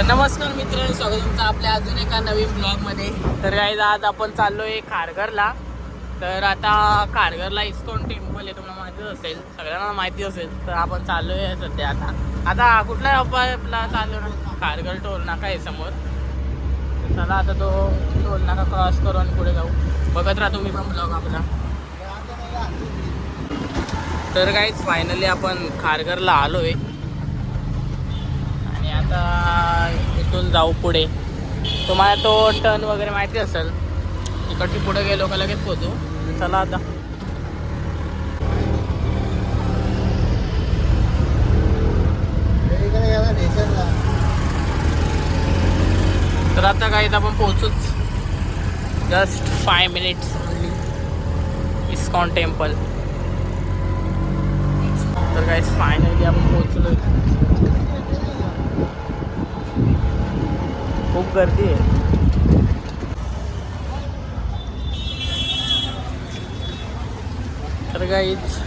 नमस्कार मित्रांनो, स्वागत तुमचं आपल्या अजून एका नवीन ब्लॉगमध्ये. तर गाईज आज आपण चाललोय खारघरला. तर आता खारघरला इस्कॉन टेम्पल आहे, तुम्हाला माहितीच असेल, सगळ्यांना माहिती असेल. तर आपण चाललोय सध्या आता कुठला आपला चाललो ना, खारघर टोल नाका आहे समोर. चला आता तो टोल नाका क्रॉस करू आणि पुढे जाऊ. बघत राहा तुम्ही पण ब्लॉग आपला. तर गाईज फायनली आपण खारघरला आलोय आणि आता इथून जाऊ पुढे. तुम्हाला तो टर्न वगैरे माहिती असेल, इकडची पुढे गेलो का लगेच पोहोचू. चला आता. तर आता काय आपण पोहोचूच, just 5 minutes only ISKCON temple. तर काय फायनली आपण पोहोचलो. खूप गर्दी आहे. तर गाईज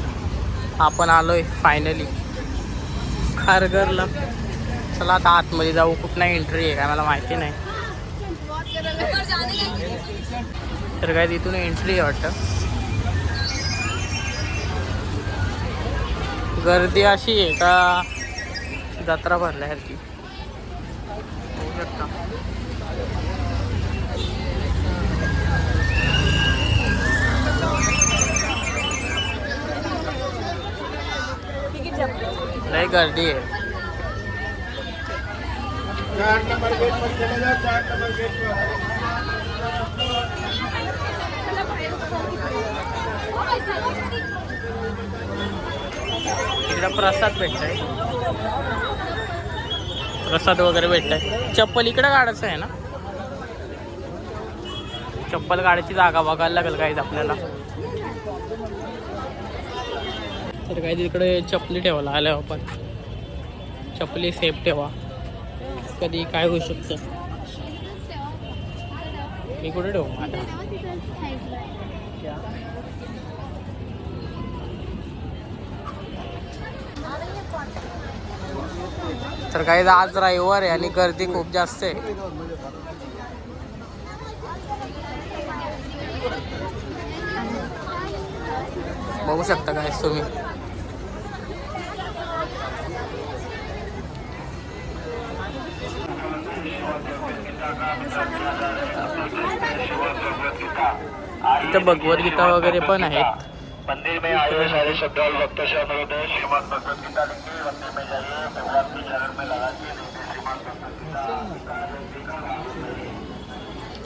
आपण आलोय फायनली खारघरला. चला आता आतमध्ये जाऊ. कुठला एंट्री आहे काय मला माहिती नाही. तर काय इथून एंट्री आहे वाटतं. गर्दी अशी आहे का जत्रा भरल्यासारखी होऊ शकता. लय गर्दी आहे. 4 नंबर गेट पर चले जाओ, 4 नंबर गेट पर. इकडे प्रसाद भेटताय, प्रसाद वगैरे भेटताय. चप्पल इकडे काढायचं आहे ना, चप्पल काढायची जागा बघायला लागेल काहीच आपल्याला. तर काही तिकडे चपली ठेवायला आल्या आपण. चपली सेफ ठेवा, कधी काय होऊ शकतं. मी कुठे ठेवू आता. तर काही आज रविवार आहे आणि गर्दी खूप जास्त आहे. बघू शकता काय तुम्ही. इथं भगवद्गीता वगैरे पण आहेत. मंदिर में आए हुए सारे श्रद्धालु भक्तों से अनुरोध है, श्रीमद् भगवद गीता लिखिए, मंदिर में जाइए, भगवान के चरण में लगाइए.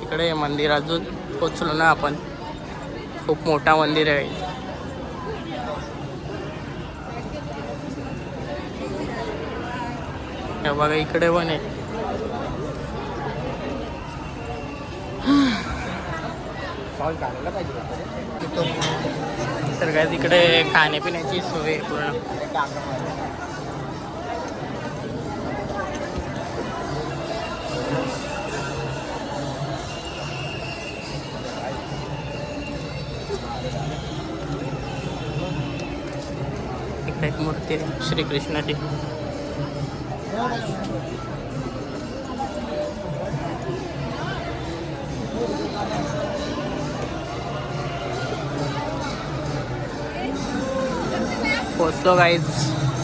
तिकडे मंदिर अजून पोचलो ना आपण. खूप मोठा मंदिर आहे. हे बघा इकडे पण आहे. तर काय तिकडे खाण्यापिण्याची सोय पूर्ण. इकडे एक मूर्ती आहे श्रीकृष्णाची. पोचलो गाईज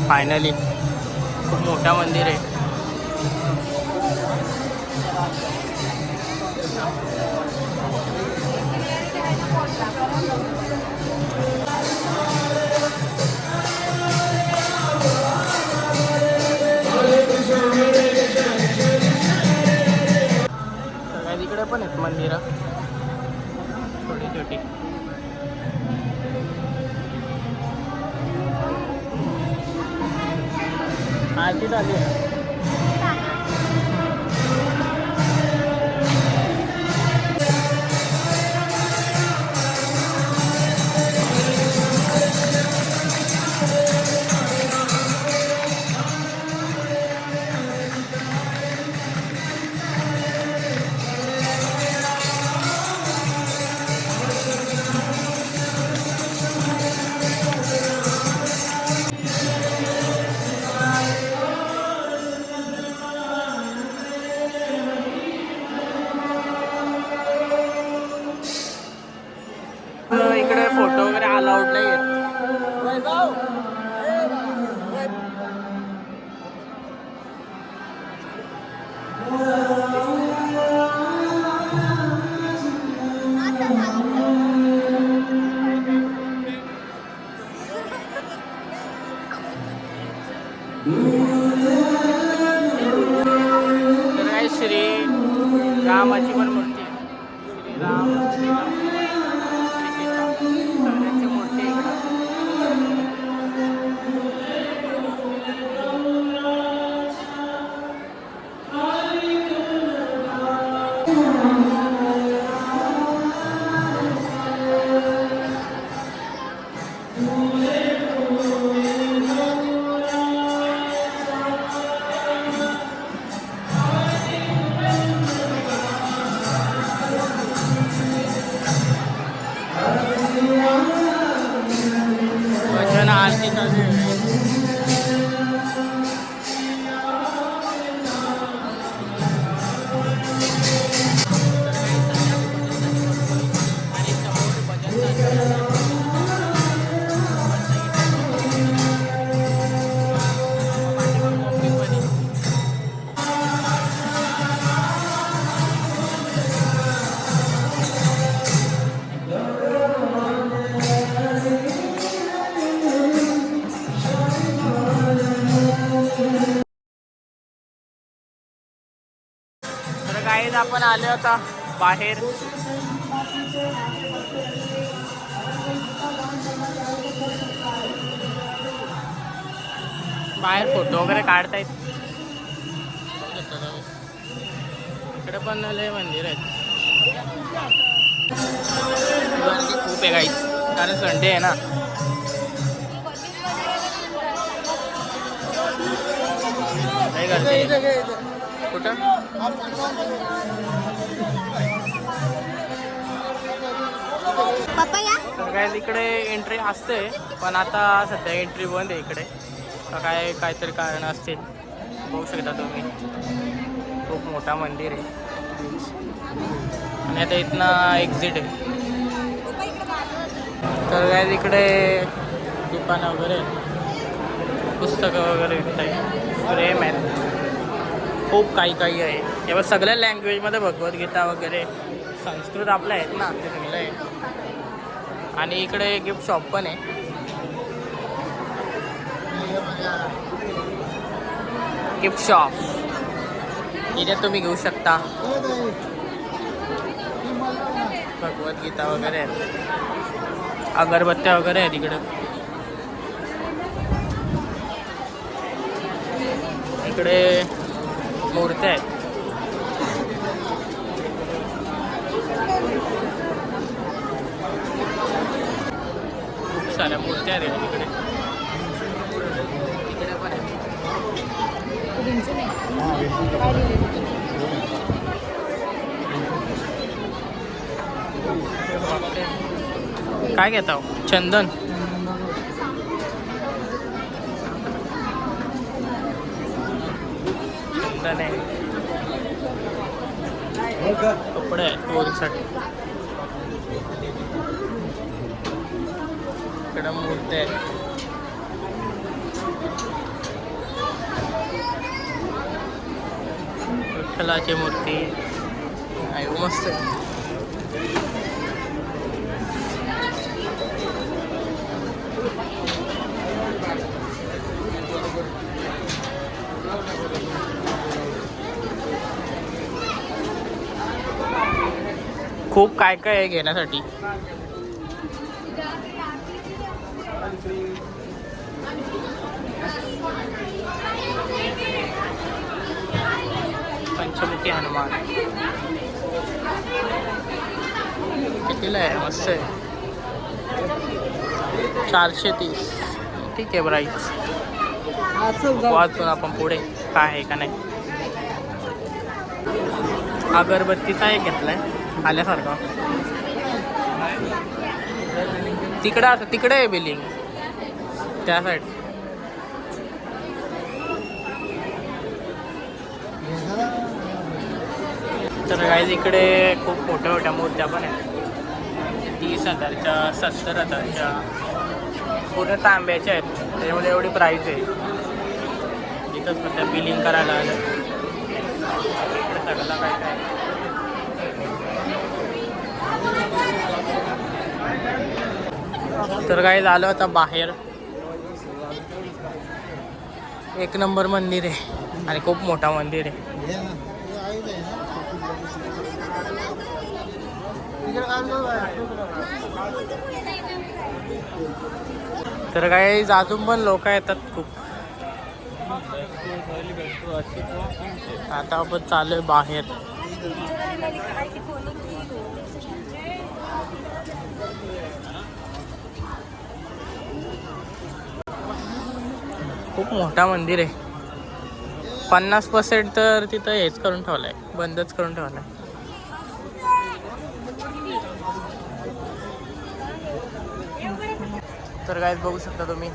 फायनली. खूप मोठा मंदिर आहे. तिकडे पण आहेत मंदिरं छोटी छोटी. आरती झाली आहे. रामाची पण मूर्ती आहे. श्रीराम श्री सीता सगळ्यांची मूर्ती आहे इकडं. भजन आरती चालू आहे. आणि समोर भजन चालू आहे. पाठीमागे पण आहे. तर गाईज आपण आलो आता बाहेर. बाहेर फोटो वगैरे काढतायत. इकडे पण लय मंदिर आहेत. गर्दी खूप आहे गाईज कारण संडे आहे ना. काय गर्दी कुठं तर काय इकडे एंट्री असते पण आता सध्या एंट्री बंद आहे इकडे. काय काहीतरी कारण असतील. बघू शकता तुम्ही खूप मोठा मंदिर आहे आणि आता इथनं एक्झिट आहे. तर काय इकडे दुकानं वगैरे पुस्तकं वगैरे विकत आहे. फ्रेम आहेत खूप काही आहे. तेव्हा सगळ्या लँग्वेजमध्ये भगवद्गीता वगैरे संस्कृत आपलं आहेत ना ते चांगलं आहे. आणि इकडे गिफ्ट शॉप पण आहे. गिफ्ट शॉप इथे तुम्ही घेऊ शकता भगवद्गीता वगैरे आहेत. अगरबत्त्या वगैरे आहेत इकडे. इकडे मूर्त्या आहेत. खूप साऱ्या मूर्त्या आहेत इकडे. इकडे पण आहे. काय घेता चंदन चंदन आहे. कपडे आहेत पोरीसाठी. इकडे मूर्ती आहेत. विठ्ठलाची मूर्ती आहे मस्त आहे. खूप काय आहे घेण्यासाठी. पंचमुखी हनुमान कितीला आहे. मस्त आहे. 430 ठीक आहे प्राईस. वाचून आपण पुढे काय आहे का नाही. अगरबत्तीचा एक घेतलाय आल्यासारखा. तिकडं असं तिकडे आहे बिलिंग त्या साईड. तर काही इकडे खूप मोठ्या मोठ्या मूर्त्या पण आहेत. 30,000च्या 70,000च्या पूर्ण तांब्याच्या आहेत. त्याच्यामध्ये एवढी प्राईस आहे. इथंच सध्या बिलिंग करायला आलं. इकडे सगळं काय काय तर काय झालं आता बाहेर. एक नंबर मंदिर आहे आणि खूप मोठा मंदिर आहे. तर काही अजून पण लोक येतात खूप. आता आपण चालू बाहेर. खूप मोठा मंदिर आहे. 50% तर तिथं हेच करून ठेवलंय, बंदच करून ठेवलंय. तर काय बघू शकता तुम्ही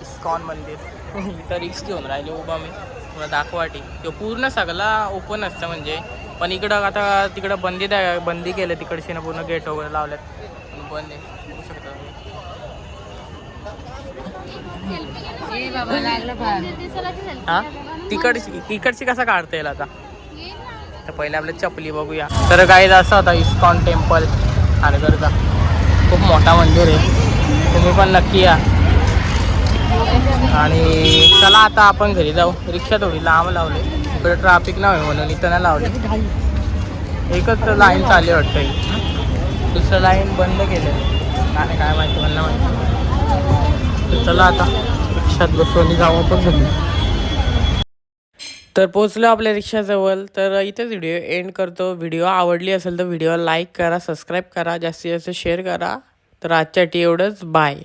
इस्कॉन मंदिर. इथं रिक्स घेऊन राहिले उभा मी तुला दाखवाटी. तो पूर्ण सगळा ओपन असतं म्हणजे, पण इकडं आता तिकडं बंदी केलं तिकडचे ना, पूर्ण गेट वगैरे लावल्यात, बंद आहे. बघू शकता तुम्ही. हा तिकडची कसा काढता येईल आता. तर पहिले आपल्या चपली बघूया. तर काही असं होता इस्कॉन टेम्पल खारघरचा. खूप मोठा मंदिर आहे, तुम्ही पण नक्की या. आणि चला आता आपण घरी जाऊ. रिक्षा थोडी लांब लावली, इकडे ट्रॅफिक नाही म्हणून इथं नाही लावली. एकच लाईन चालली वाटतं ही, दुसरं लाईन बंद केलं आणि काय माहिती मला माहिती. तर चला आता रिक्षात बसवून जाऊ आपण घरी. तर पोचलो आपल्या रिक्षाजवळ. तर इथेच व्हिडिओ एंड करतो. व्हिडिओ आवडली असेल तर व्हिडिओ लाईक करा, सबस्क्राईब करा, जास्तीत जास्त शेअर करा. तर आजच्यासाठी एवढंच. बाय.